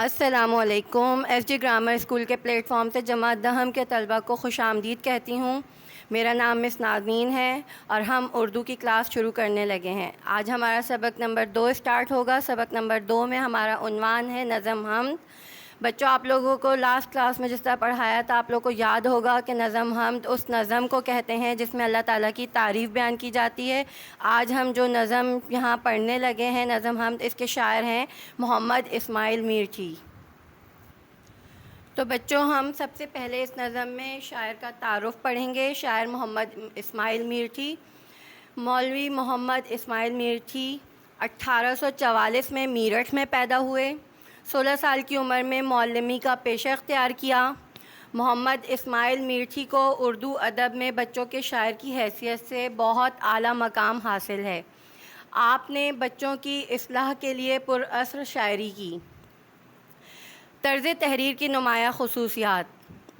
السلام علیکم۔ S D grammar school کے پلیٹ فارم سے جماعت دہم کے طلبہ کو خوش آمدید کہتی ہوں۔ میرا نام مس نازنین ہے اور ہم اردو کی کلاس شروع کرنے لگے ہیں۔ آج ہمارا سبق نمبر 2 اسٹارٹ ہوگا۔ سبق نمبر 2 میں ہمارا عنوان ہے نظم حمد۔ بچوں، آپ لوگوں کو لاسٹ کلاس میں جس طرح پڑھایا تھا، آپ لوگوں کو یاد ہوگا کہ نظم حمد اس نظم کو کہتے ہیں جس میں اللہ تعالیٰ کی تعریف بیان کی جاتی ہے۔ آج ہم جو نظم یہاں پڑھنے لگے ہیں نظم حمد، اس کے شاعر ہیں محمد اسماعیل میرٹھی۔ تو بچوں، ہم سب سے پہلے اس نظم میں شاعر کا تعارف پڑھیں گے۔ شاعر محمد اسماعیل میرٹھی۔ مولوی محمد اسماعیل میرٹھی 1844 میں میرٹھ میں پیدا ہوئے۔ 16 سال کی عمر میں معلمی کا پیشہ اختیار کیا۔ محمد اسماعیل میرٹھی کو اردو ادب میں بچوں کے شاعر کی حیثیت سے بہت اعلیٰ مقام حاصل ہے۔ آپ نے بچوں کی اصلاح کے لیے پراثر شاعری کی۔ طرز تحریر کی نمایاں خصوصیات: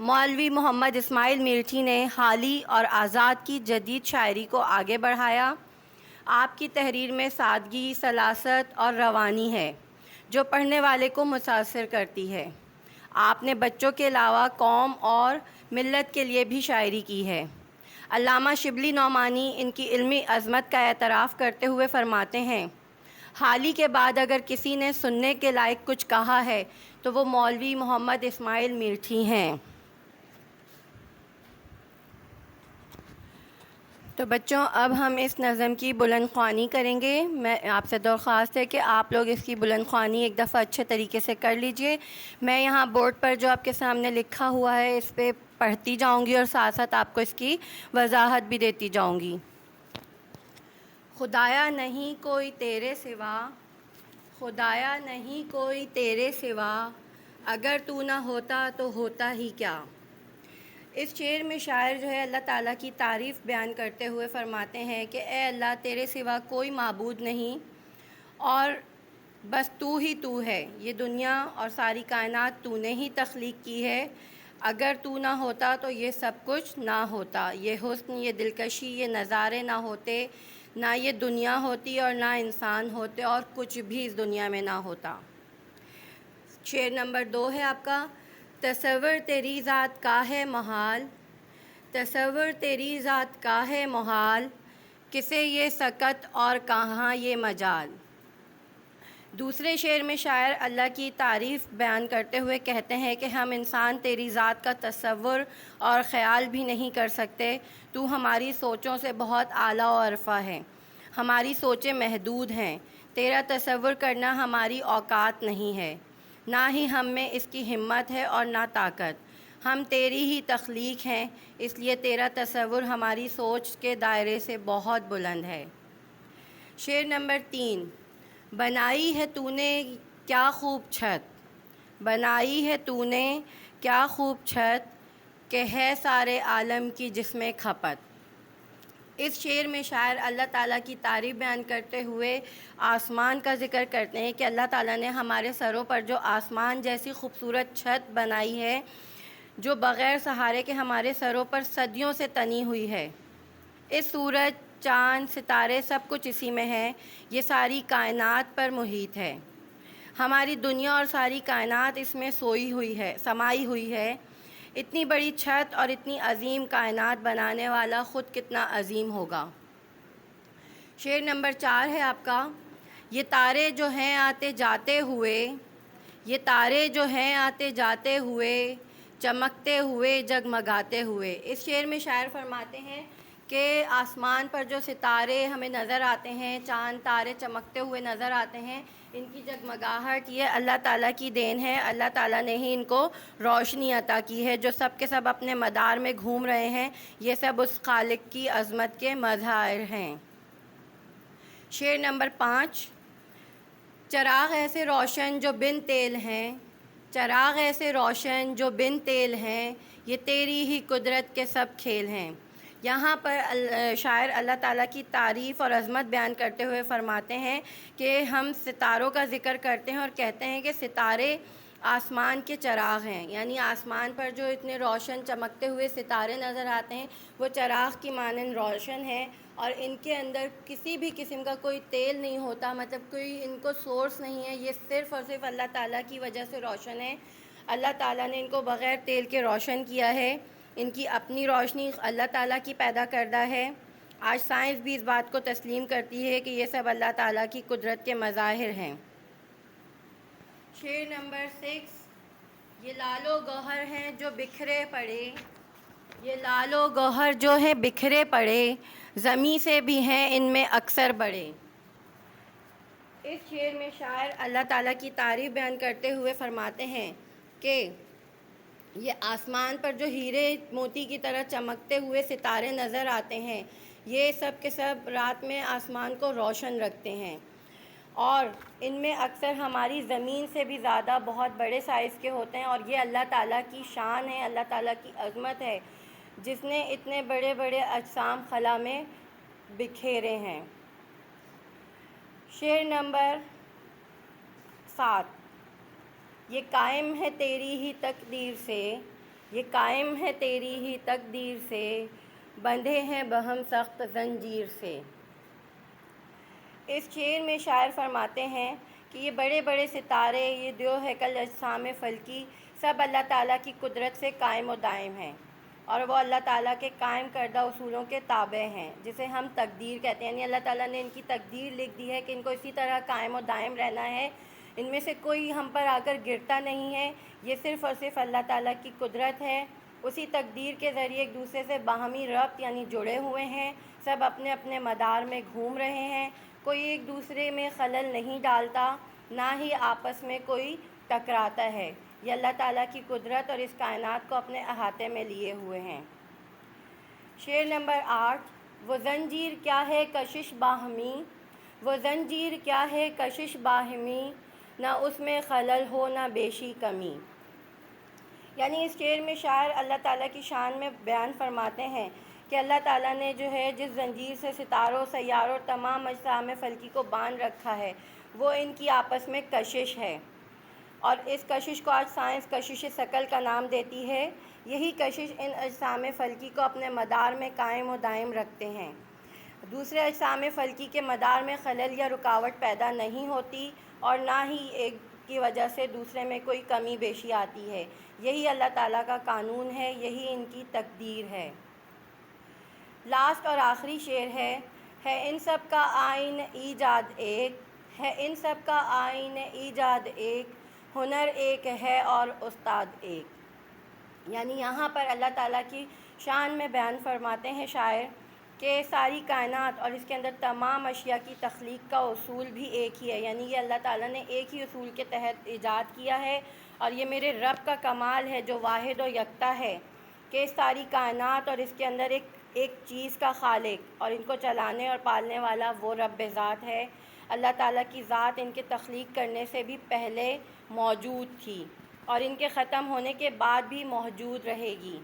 مولوی محمد اسماعیل میرٹھی نے حالی اور آزاد کی جدید شاعری کو آگے بڑھایا۔ آپ کی تحریر میں سادگی، سلاست اور روانی ہے جو پڑھنے والے کو متاثر کرتی ہے۔ آپ نے بچوں کے علاوہ قوم اور ملت کے لیے بھی شاعری کی ہے۔ علامہ شبلی نعمانی ان کی علمی عظمت کا اعتراف کرتے ہوئے فرماتے ہیں، حالی کے بعد اگر کسی نے سننے کے لائق کچھ کہا ہے تو وہ مولوی محمد اسماعیل میرٹھی ہیں۔ تو بچوں، اب ہم اس نظم کی بلند خوانی کریں گے۔ میں آپ سے درخواست ہے کہ آپ لوگ اس کی بلند خوانی ایک دفعہ اچھے طریقے سے کر لیجئے۔ میں یہاں بورڈ پر جو آپ کے سامنے لکھا ہوا ہے اس پہ پڑھتی جاؤں گی اور ساتھ ساتھ آپ کو اس کی وضاحت بھی دیتی جاؤں گی۔ خدایا نہیں کوئی تیرے سوا، خدایا نہیں کوئی تیرے سوا، اگر تو نہ ہوتا تو ہوتا ہی کیا۔ اس شعر میں شاعر جو ہے اللہ تعالیٰ کی تعریف بیان کرتے ہوئے فرماتے ہیں کہ اے اللہ، تیرے سوا کوئی معبود نہیں اور بس تو ہی تو ہے۔ یہ دنیا اور ساری کائنات تو نے ہی تخلیق کی ہے۔ اگر تو نہ ہوتا تو یہ سب کچھ نہ ہوتا، یہ حسن، یہ دلکشی، یہ نظارے نہ ہوتے، نہ یہ دنیا ہوتی اور نہ انسان ہوتے اور کچھ بھی اس دنیا میں نہ ہوتا۔ شعر نمبر 2 ہے آپ کا، تصور تیری ذات کا ہے محال، تصور تیری ذات کا ہے محال، کسے یہ سکت اور کہاں یہ مجال۔ دوسرے شعر میں شاعر اللہ کی تعریف بیان کرتے ہوئے کہتے ہیں کہ ہم انسان تیری ذات کا تصور اور خیال بھی نہیں کر سکتے، تو ہماری سوچوں سے بہت اعلیٰ و ارفع ہے، ہماری سوچیں محدود ہیں، تیرا تصور کرنا ہماری اوقات نہیں ہے، نہ ہی ہم میں اس کی ہمت ہے اور نہ طاقت، ہم تیری ہی تخلیق ہیں، اس لیے تیرا تصور ہماری سوچ کے دائرے سے بہت بلند ہے۔ شعر نمبر 3، بنائی ہے تو نے کیا خوب چھت، بنائی ہے تو نے کیا خوب چھت، کہ ہے سارے عالم کی جس میں کھپت۔ اس شعر میں شاعر اللہ تعالیٰ کی تعریف بیان کرتے ہوئے آسمان کا ذکر کرتے ہیں کہ اللہ تعالیٰ نے ہمارے سروں پر جو آسمان جیسی خوبصورت چھت بنائی ہے، جو بغیر سہارے کے ہمارے سروں پر صدیوں سے تنی ہوئی ہے۔ اس سورج، چاند، ستارے سب کچھ اسی میں ہے، یہ ساری کائنات پر محیط ہے۔ ہماری دنیا اور ساری کائنات اس میں سوئی ہوئی ہے، سمائی ہوئی ہے۔ اتنی بڑی چھت اور اتنی عظیم کائنات بنانے والا خود کتنا عظیم ہوگا۔ شعر نمبر 4 ہے آپ کا، یہ تارے جو ہیں آتے جاتے ہوئے، یہ تارے جو ہیں آتے جاتے ہوئے، چمکتے ہوئے جگمگاتے ہوئے۔ اس شعر میں شاعر فرماتے ہیں کہ آسمان پر جو ستارے ہمیں نظر آتے ہیں، چاند تارے چمکتے ہوئے نظر آتے ہیں، ان کی جگمگاہٹ یہ اللہ تعالیٰ کی دین ہے۔ اللہ تعالیٰ نے ہی ان کو روشنی عطا کی ہے، جو سب کے سب اپنے مدار میں گھوم رہے ہیں، یہ سب اس خالق کی عظمت کے مظاہر ہیں۔ شعر نمبر 5، چراغ ایسے روشن جو بن تیل ہیں، چراغ ایسے روشن جو بن تیل ہیں، یہ تیری ہی قدرت کے سب کھیل ہیں۔ یہاں پر شاعر اللہ تعالیٰ کی تعریف اور عظمت بیان کرتے ہوئے فرماتے ہیں کہ ہم ستاروں کا ذکر کرتے ہیں اور کہتے ہیں کہ ستارے آسمان کے چراغ ہیں، یعنی آسمان پر جو اتنے روشن چمکتے ہوئے ستارے نظر آتے ہیں وہ چراغ کی مانند روشن ہیں، اور ان کے اندر کسی بھی قسم کا کوئی تیل نہیں ہوتا، مطلب کوئی ان کو سورس نہیں ہے، یہ صرف اور صرف اللہ تعالیٰ کی وجہ سے روشن ہے۔ اللہ تعالیٰ نے ان کو بغیر تیل کے روشن کیا ہے، ان کی اپنی روشنی اللہ تعالیٰ کی پیدا کردہ ہے۔ آج سائنس بھی اس بات کو تسلیم کرتی ہے کہ یہ سب اللہ تعالیٰ کی قدرت کے مظاہر ہیں۔ شعر نمبر 6، یہ لال و گوہر ہیں جو بکھرے پڑے، یہ لال و گوہر جو ہے بکھرے پڑے، زمیں سے بھی ہیں ان میں اکثر بڑے۔ اس شعر میں شاعر اللہ تعالیٰ کی تعریف بیان کرتے ہوئے فرماتے ہیں کہ یہ آسمان پر جو ہیرے موتی کی طرح چمکتے ہوئے ستارے نظر آتے ہیں، یہ سب کے سب رات میں آسمان کو روشن رکھتے ہیں، اور ان میں اکثر ہماری زمین سے بھی زیادہ بہت بڑے سائز کے ہوتے ہیں، اور یہ اللہ تعالیٰ کی شان ہے، اللہ تعالیٰ کی عظمت ہے جس نے اتنے بڑے بڑے اجسام خلا میں بکھیرے ہیں۔ شعر نمبر 7، یہ قائم ہے تیری ہی تقدیر سے، یہ قائم ہے تیری ہی تقدیر سے، بندھے ہیں بہم سخت زنجیر سے۔ اس شعر میں شاعر فرماتے ہیں کہ یہ بڑے بڑے ستارے، یہ دیو ہیکل اجسام فلکی، سب اللہ تعالیٰ کی قدرت سے قائم و دائم ہیں، اور وہ اللہ تعالیٰ کے قائم کردہ اصولوں کے تابع ہیں، جسے ہم تقدیر کہتے ہیں۔ یعنی اللہ تعالیٰ نے ان کی تقدیر لکھ دی ہے کہ ان کو اسی طرح قائم و دائم رہنا ہے، ان میں سے کوئی ہم پر آ کر گرتا نہیں ہے، یہ صرف اور صرف اللہ تعالیٰ کی قدرت ہے۔ اسی تقدیر کے ذریعے ایک دوسرے سے باہمی ربط یعنی جڑے ہوئے ہیں، سب اپنے اپنے مدار میں گھوم رہے ہیں، کوئی ایک دوسرے میں خلل نہیں ڈالتا، نہ ہی آپس میں کوئی ٹکراتا ہے۔ یہ اللہ تعالیٰ کی قدرت اور اس کائنات کو اپنے احاطے میں لیے ہوئے ہیں۔ شعر نمبر 8، وہ زنجیر کیا ہے کشش باہمی، وہ زنجیر کیا ہے کشش باہمی، نہ اس میں خلل ہو نہ بیشی کمی۔ یعنی اس شعر میں شاعر اللہ تعالیٰ کی شان میں بیان فرماتے ہیں کہ اللہ تعالیٰ نے جو ہے جس زنجیر سے ستاروں، سیاروں، تمام اجسام فلکی کو باندھ رکھا ہے، وہ ان کی آپس میں کشش ہے، اور اس کشش کو آج سائنس کشش ثقل کا نام دیتی ہے۔ یہی کشش ان اجسام فلکی کو اپنے مدار میں قائم و دائم رکھتے ہیں، دوسرے اجسام فلکی کے مدار میں خلل یا رکاوٹ پیدا نہیں ہوتی، اور نہ ہی ایک کی وجہ سے دوسرے میں کوئی کمی بیشی آتی ہے۔ یہی اللہ تعالیٰ کا قانون ہے، یہی ان کی تقدیر ہے۔ لاسٹ اور آخری شعر ہے ان سب کا آئین ایجاد ایک، ہے ان سب کا آئین ایجاد ایک، ہنر ایک ہے اور استاد ایک۔ یعنی یہاں پر اللہ تعالیٰ کی شان میں بیان فرماتے ہیں شاعر کہ ساری کائنات اور اس کے اندر تمام اشیاء کی تخلیق کا اصول بھی ایک ہی ہے، یعنی یہ اللہ تعالیٰ نے ایک ہی اصول کے تحت ایجاد کیا ہے، اور یہ میرے رب کا کمال ہے جو واحد و یکتا ہے کہ اس ساری کائنات اور اس کے اندر ایک چیز کا خالق اور ان کو چلانے اور پالنے والا وہ رب ذات ہے۔ اللہ تعالیٰ کی ذات ان کے تخلیق کرنے سے بھی پہلے موجود تھی، اور ان کے ختم ہونے کے بعد بھی موجود رہے گی۔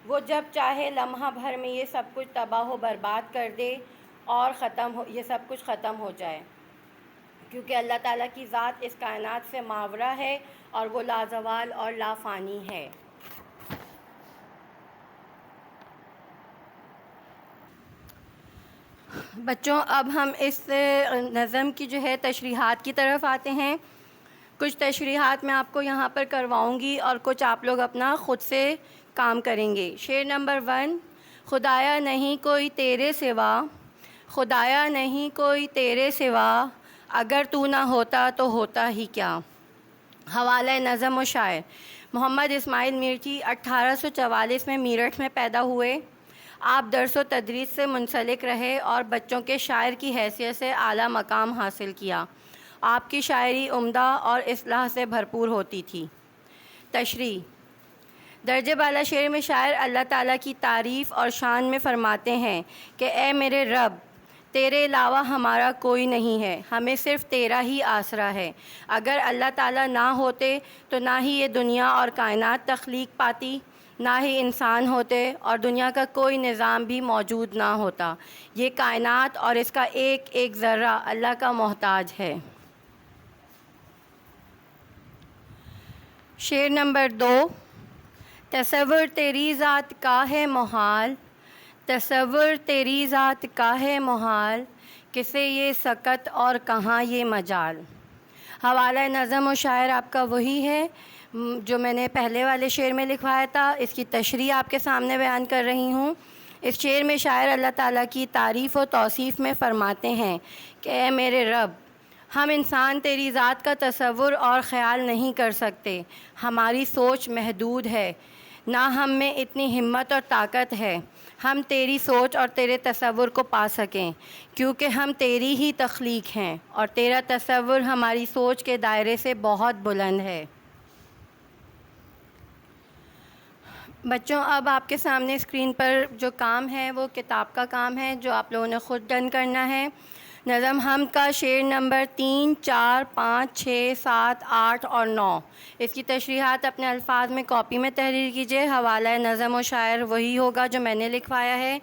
وہ جب چاہے لمحہ بھر میں یہ سب کچھ تباہ و برباد کر دے اور یہ سب کچھ ختم ہو جائے، کیونکہ اللہ تعالیٰ کی ذات اس کائنات سے ماورا ہے اور وہ لازوال اور لافانی ہے۔ بچوں، اب ہم اس نظم کی جو ہے تشریحات کی طرف آتے ہیں۔ کچھ تشریحات میں آپ کو یہاں پر کرواؤں گی اور کچھ آپ لوگ اپنا خود سے کام کریں گے۔ شعر نمبر 1، خدایا نہیں کوئی تیرے سوا، خدایا نہیں کوئی تیرے سوا، اگر تو نہ ہوتا تو ہوتا ہی کیا۔ حوالہ نظم و شاعر محمد اسماعیل میرچی 1844 میں میرٹھ میں پیدا ہوئے۔ آپ درس و تدریس سے منسلک رہے اور بچوں کے شاعر کی حیثیت سے اعلیٰ مقام حاصل کیا۔ آپ کی شاعری عمدہ اور اصلاح سے بھرپور ہوتی تھی۔ تشریح: درجہ بالا شعر میں شاعر اللہ تعالیٰ کی تعریف اور شان میں فرماتے ہیں کہ اے میرے رب، تیرے علاوہ ہمارا کوئی نہیں ہے، ہمیں صرف تیرا ہی آسرا ہے۔ اگر اللہ تعالیٰ نہ ہوتے تو نہ ہی یہ دنیا اور کائنات تخلیق پاتی، نہ ہی انسان ہوتے، اور دنیا کا کوئی نظام بھی موجود نہ ہوتا۔ یہ کائنات اور اس کا ایک ایک ذرہ اللہ کا محتاج ہے۔ شعر نمبر 2، تصور تیری ذات کا ہے محال، تصور تیری ذات کا ہے محال، کسے یہ سکت اور کہاں یہ مجال۔ حوالہ نظم و شاعر آپ کا وہی ہے جو میں نے پہلے والے شعر میں لکھوایا تھا، اس کی تشریح آپ کے سامنے بیان کر رہی ہوں۔ اس شعر میں شاعر اللہ تعالیٰ کی تعریف و توصیف میں فرماتے ہیں کہ اے میرے رب، ہم انسان تیری ذات کا تصور اور خیال نہیں کر سکتے، ہماری سوچ محدود ہے، نہ ہم میں اتنی ہمت اور طاقت ہے ہم تیری سوچ اور تیرے تصور کو پا سکیں، کیونکہ ہم تیری ہی تخلیق ہیں اور تیرا تصور ہماری سوچ کے دائرے سے بہت بلند ہے۔ بچوں، اب آپ کے سامنے اسکرین پر جو کام ہے وہ کتاب کا کام ہے جو آپ لوگوں نے خود ڈن کرنا ہے۔ نظم حمد کا شعر نمبر 3، 4، 5، 6، 7، 8 اور 9، اس کی تشریحات اپنے الفاظ میں کاپی میں تحریر کیجیے۔ حوالہ نظم و شاعر وہی ہوگا جو میں نے لکھوایا ہے۔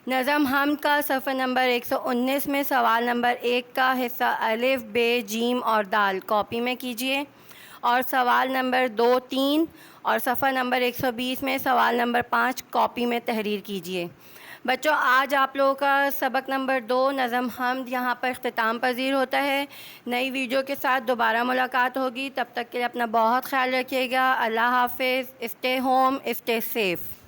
نظم حمد کا صفحہ نمبر 119 میں سوال نمبر 1 کا حصہ الف، ب، جیم اور دال کاپی میں کیجیے، اور سوال نمبر 2، 3 اور صفحہ نمبر 120 میں سوال نمبر 5 کاپی میں تحریر کیجیے۔ بچوں، آج آپ لوگوں کا سبق نمبر 2 نظم حمد یہاں پر اختتام پذیر ہوتا ہے۔ نئی ویڈیو کے ساتھ دوبارہ ملاقات ہوگی، تب تک کے لیے اپنا بہت خیال رکھیے گا۔ اللہ حافظ، اسٹے ہوم، اسٹے سیف۔